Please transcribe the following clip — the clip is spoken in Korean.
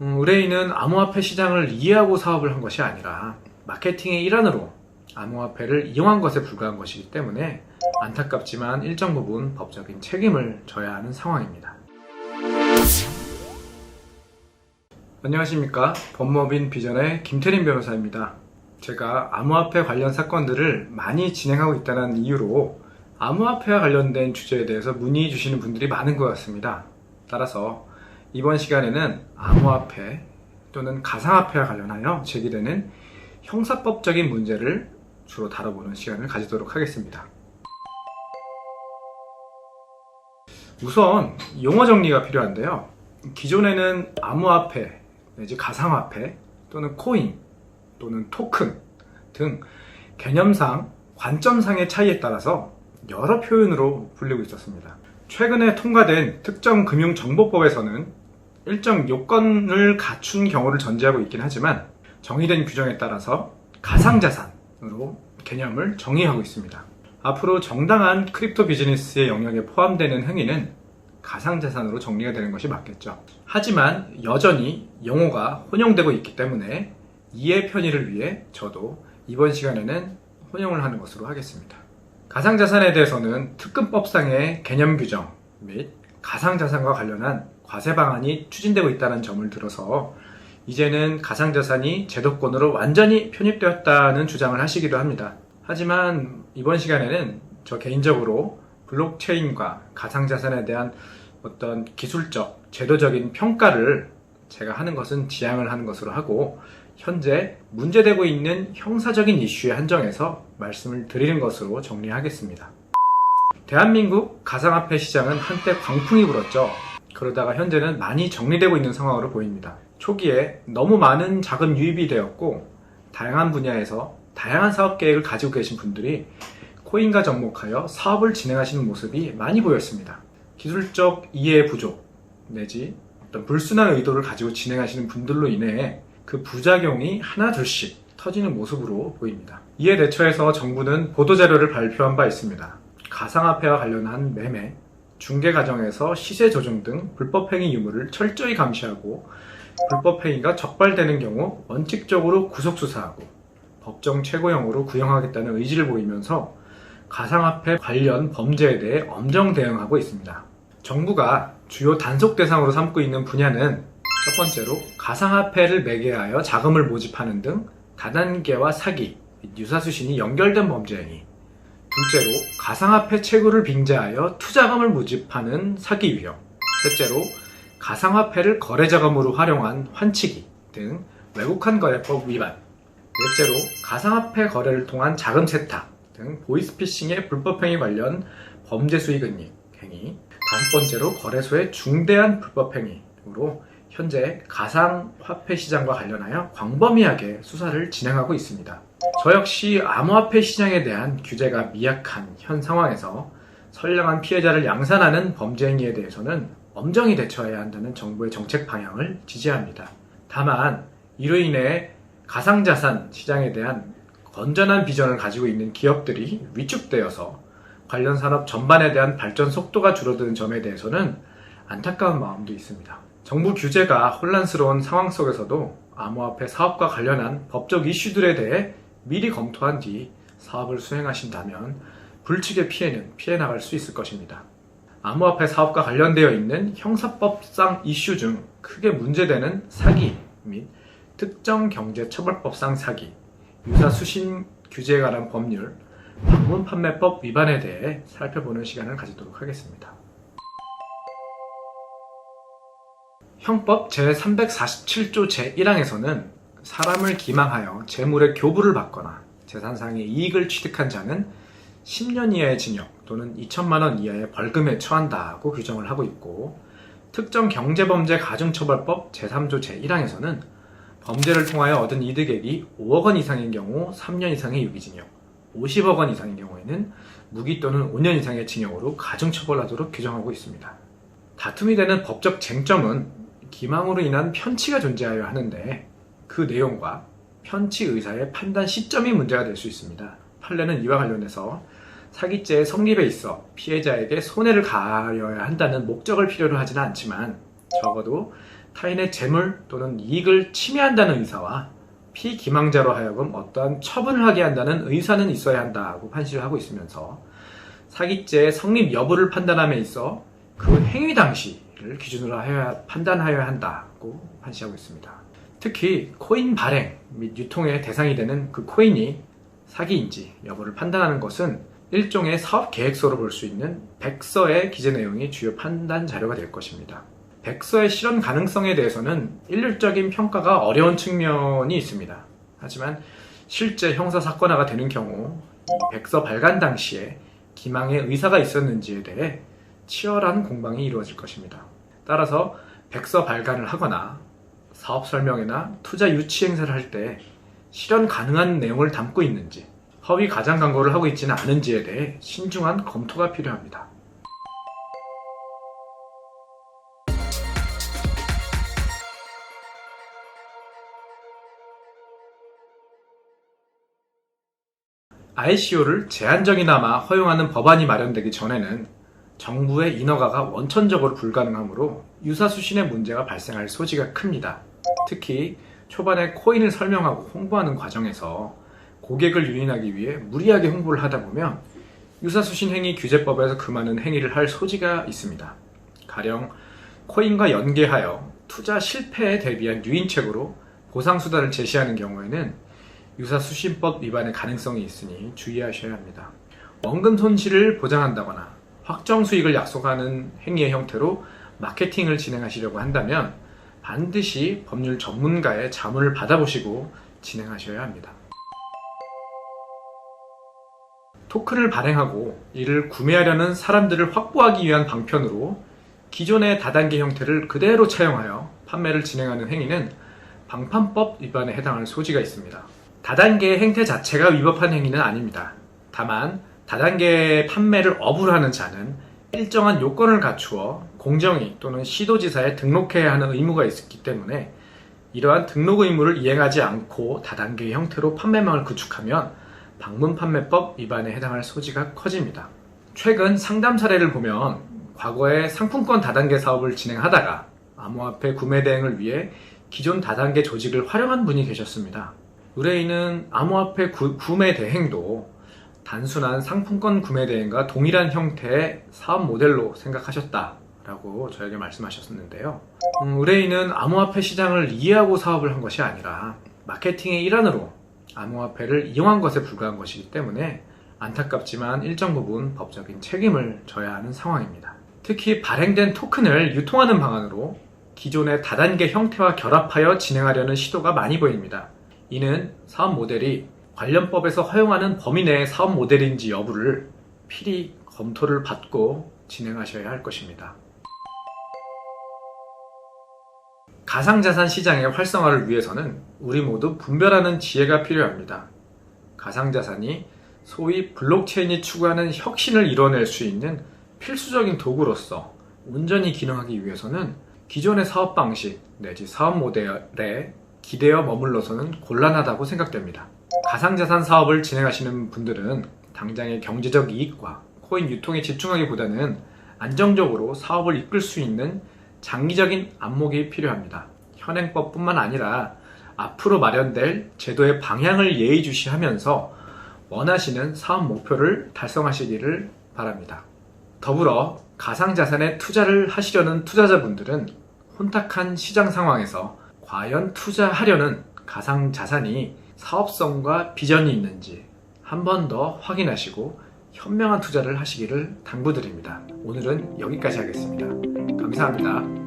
의뢰인은 암호화폐 시장을 이해하고 사업을 한 것이 아니라 마케팅의 일환으로 암호화폐를 이용한 것에 불과한 것이기 때문에 안타깝지만 일정 부분 법적인 책임을 져야 하는 상황입니다. 안녕하십니까. 법무법인 비전의 김태린 변호사입니다. 제가 암호화폐 관련 사건들을 많이 진행하고 있다는 이유로 암호화폐와 관련된 주제에 대해서 문의 주시는 분들이 많은 것 같습니다. 따라서 이번 시간에는 암호화폐 또는 가상화폐와 관련하여 제기되는 형사법적인 문제를 주로 다뤄보는 시간을 가지도록 하겠습니다. 우선 용어 정리가 필요한데요. 기존에는 암호화폐 내지 가상화폐 또는 코인 또는 토큰 등 개념상 관점상의 차이에 따라서 여러 표현으로 불리고 있었습니다. 최근에 통과된 특정금융정보법에서는 일정 요건을 갖춘 경우를 전제하고 있긴 하지만 정의된 규정에 따라서 가상자산으로 개념을 정의하고 있습니다. 앞으로 정당한 크립토 비즈니스의 영역에 포함되는 행위는 가상자산으로 정리가 되는 것이 맞겠죠. 하지만 여전히 용어가 혼용되고 있기 때문에 이해 편의를 위해 저도 이번 시간에는 혼용을 하는 것으로 하겠습니다. 가상자산에 대해서는 특근법상의 개념 규정 및 가상자산과 관련한 과세 방안이 추진되고 있다는 점을 들어서 이제는 가상자산이 제도권으로 완전히 편입되었다는 주장을 하시기도 합니다. 하지만 이번 시간에는 저 개인적으로 블록체인과 가상자산에 대한 어떤 기술적, 제도적인 평가를 제가 하는 것은 지양을 하는 것으로 하고 현재 문제되고 있는 형사적인 이슈에 한정해서 말씀을 드리는 것으로 정리하겠습니다. 대한민국 가상화폐 시장은 한때 광풍이 불었죠. 그러다가 현재는 많이 정리되고 있는 상황으로 보입니다. 초기에 너무 많은 자금 유입이 되었고 다양한 분야에서 다양한 사업 계획을 가지고 계신 분들이 코인과 접목하여 사업을 진행하시는 모습이 많이 보였습니다. 기술적 이해 부족 내지 어떤 불순한 의도를 가지고 진행하시는 분들로 인해 그 부작용이 하나둘씩 터지는 모습으로 보입니다. 이에 대처해서 정부는 보도자료를 발표한 바 있습니다. 가상화폐와 관련한 매매, 중개 과정에서 시세 조정 등 불법행위 유무를 철저히 감시하고 불법행위가 적발되는 경우 원칙적으로 구속수사하고 법정 최고형으로 구형하겠다는 의지를 보이면서 가상화폐 관련 범죄에 대해 엄정 대응하고 있습니다. 정부가 주요 단속 대상으로 삼고 있는 분야는 첫 번째로 가상화폐를 매개하여 자금을 모집하는 등 다단계와 사기, 유사수신이 연결된 범죄 행위, 둘째로 가상화폐 채굴을 빙자하여 투자금을 모집하는 사기 위험, 셋째로 가상화폐를 거래자금으로 활용한 환치기 등 외국환 거래법 위반, 넷째로 가상화폐 거래를 통한 자금 세탁 등 보이스피싱의 불법행위 관련 범죄 수익 은닉 행위, 다섯 번째로 거래소의 중대한 불법행위로 현재 가상화폐 시장과 관련하여 광범위하게 수사를 진행하고 있습니다. 저 역시 암호화폐 시장에 대한 규제가 미약한 현 상황에서 선량한 피해자를 양산하는 범죄 행위에 대해서는 엄정히 대처해야 한다는 정부의 정책 방향을 지지합니다. 다만 이로 인해 가상자산 시장에 대한 건전한 비전을 가지고 있는 기업들이 위축되어서 관련 산업 전반에 대한 발전 속도가 줄어드는 점에 대해서는 안타까운 마음도 있습니다. 정부 규제가 혼란스러운 상황 속에서도 암호화폐 사업과 관련한 법적 이슈들에 대해 미리 검토한 뒤 사업을 수행하신다면 불측의 피해는 피해 나갈 수 있을 것입니다. 암호화폐 사업과 관련되어 있는 형사법상 이슈 중 크게 문제되는 사기 및 특정경제처벌법상 사기, 유사수신 규제에 관한 법률, 방문판매법 위반에 대해 살펴보는 시간을 가지도록 하겠습니다. 형법 제347조 제1항에서는 사람을 기망하여 재물의 교부를 받거나 재산상의 이익을 취득한 자는 10년 이하의 징역 또는 2천만 원 이하의 벌금에 처한다고 규정을 하고 있고 특정 경제범죄 가중처벌법 제3조 제1항에서는 범죄를 통하여 얻은 이득액이 5억 원 이상인 경우 3년 이상의 유기징역, 50억 원 이상인 경우에는 무기 또는 5년 이상의 징역으로 가중처벌하도록 규정하고 있습니다. 다툼이 되는 법적 쟁점은 기망으로 인한 편취가 존재하여 하는데 그 내용과 편취 의사의 판단 시점이 문제가 될 수 있습니다. 판례는 이와 관련해서 사기죄의 성립에 있어 피해자에게 손해를 가하여야 한다는 목적을 필요로 하지는 않지만 적어도 타인의 재물 또는 이익을 침해한다는 의사와 피기망자로 하여금 어떠한 처분을 하게 한다는 의사는 있어야 한다고 판시를 하고 있으면서 사기죄의 성립 여부를 판단함에 있어 그 행위 당시를 기준으로 판단하여야 한다고 판시하고 있습니다. 특히 코인 발행 및 유통의 대상이 되는 그 코인이 사기인지 여부를 판단하는 것은 일종의 사업 계획서로 볼 수 있는 백서의 기재 내용이 주요 판단 자료가 될 것입니다. 백서의 실현 가능성에 대해서는 일률적인 평가가 어려운 측면이 있습니다. 하지만 실제 형사사건화가 되는 경우 백서 발간 당시에 기망의 의사가 있었는지에 대해 치열한 공방이 이루어질 것입니다. 따라서 백서 발간을 하거나 사업 설명회나 투자 유치 행사를 할 때 실현 가능한 내용을 담고 있는지 허위 가장 광고를 하고 있지는 않은지에 대해 신중한 검토가 필요합니다. ICO를 제한적이나마 허용하는 법안이 마련되기 전에는 정부의 인허가가 원천적으로 불가능하므로 유사수신의 문제가 발생할 소지가 큽니다. 특히 초반에 코인을 설명하고 홍보하는 과정에서 고객을 유인하기 위해 무리하게 홍보를 하다 보면 유사수신 행위 규제법에서 금하는 행위를 할 소지가 있습니다. 가령 코인과 연계하여 투자 실패에 대비한 유인책으로 보상수단을 제시하는 경우에는 유사수신법 위반의 가능성이 있으니 주의하셔야 합니다. 원금 손실을 보장한다거나 확정 수익을 약속하는 행위의 형태로 마케팅을 진행하시려고 한다면 반드시 법률 전문가의 자문을 받아보시고 진행하셔야 합니다. 토큰을 발행하고 이를 구매하려는 사람들을 확보하기 위한 방편으로 기존의 다단계 형태를 그대로 차용하여 판매를 진행하는 행위는 방판법 위반에 해당할 소지가 있습니다. 다단계의 행태 자체가 위법한 행위는 아닙니다. 다만 다단계 판매를 업으로 하는 자는 일정한 요건을 갖추어 공정위 또는 시도지사에 등록해야 하는 의무가 있기 때문에 이러한 등록 의무를 이행하지 않고 다단계의 형태로 판매망을 구축하면 방문판매법 위반에 해당할 소지가 커집니다. 최근 상담 사례를 보면 과거에 상품권 다단계 사업을 진행하다가 암호화폐 구매 대행을 위해 기존 다단계 조직을 활용한 분이 계셨습니다. 의뢰인은 암호화폐 구매 대행도 단순한 상품권 구매 대행과 동일한 형태의 사업 모델로 생각하셨다라고 저에게 말씀하셨는데요. 의뢰인은 암호화폐 시장을 이해하고 사업을 한 것이 아니라 마케팅의 일환으로 암호화폐를 이용한 것에 불과한 것이기 때문에 안타깝지만 일정 부분 법적인 책임을 져야 하는 상황입니다. 특히 발행된 토큰을 유통하는 방안으로 기존의 다단계 형태와 결합하여 진행하려는 시도가 많이 보입니다. 이는 사업 모델이 관련 법에서 허용하는 범위 내의 사업 모델인지 여부를 필히 검토를 받고 진행하셔야 할 것입니다. 가상자산 시장의 활성화를 위해서는 우리 모두 분별하는 지혜가 필요합니다. 가상자산이 소위 블록체인이 추구하는 혁신을 이뤄낼 수 있는 필수적인 도구로서 온전히 기능하기 위해서는 기존의 사업 방식 내지 사업 모델에 기대어 머물러서는 곤란하다고 생각됩니다. 가상자산 사업을 진행하시는 분들은 당장의 경제적 이익과 코인 유통에 집중하기보다는 안정적으로 사업을 이끌 수 있는 장기적인 안목이 필요합니다. 현행법뿐만 아니라 앞으로 마련될 제도의 방향을 예의주시하면서 원하시는 사업 목표를 달성하시기를 바랍니다. 더불어 가상자산에 투자를 하시려는 투자자분들은 혼탁한 시장 상황에서 과연 투자하려는 가상자산이 사업성과 비전이 있는지 한 번 더 확인하시고 현명한 투자를 하시기를 당부드립니다. 오늘은 여기까지 하겠습니다. 감사합니다.